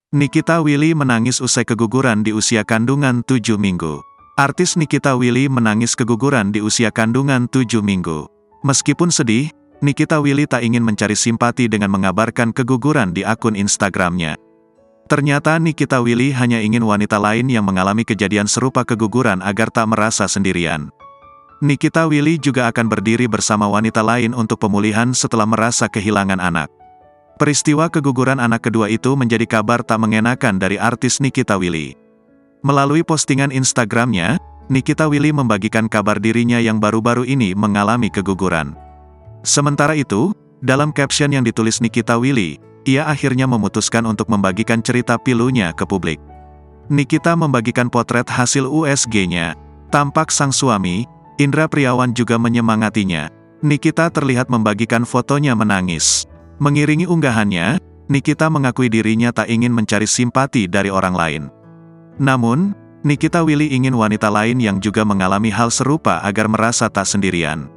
Nikita Willy menangis usai keguguran di usia kandungan 7 minggu. Artis Nikita Willy menangis keguguran di usia kandungan 7 minggu. Meskipun sedih, Nikita Willy tak ingin mencari simpati dengan mengabarkan keguguran di akun Instagramnya. Ternyata Nikita Willy hanya ingin wanita lain yang mengalami kejadian serupa keguguran agar tak merasa sendirian. Nikita Willy juga akan berdiri bersama wanita lain untuk pemulihan setelah merasa kehilangan anak. Peristiwa keguguran anak kedua itu menjadi kabar tak mengenakan dari artis Nikita Willy. Melalui postingan Instagramnya, Nikita Willy membagikan kabar dirinya yang baru-baru ini mengalami keguguran. Sementara itu, dalam caption yang ditulis Nikita Willy, ia akhirnya memutuskan untuk membagikan cerita pilunya ke publik. Nikita membagikan potret hasil USG-nya. Tampak sang suami, Indra Priawan juga menyemangatinya. Nikita terlihat membagikan fotonya menangis. Mengiringi unggahannya, Nikita mengakui dirinya tak ingin mencari simpati dari orang lain. Namun, Nikita Willy ingin wanita lain yang juga mengalami hal serupa agar merasa tak sendirian.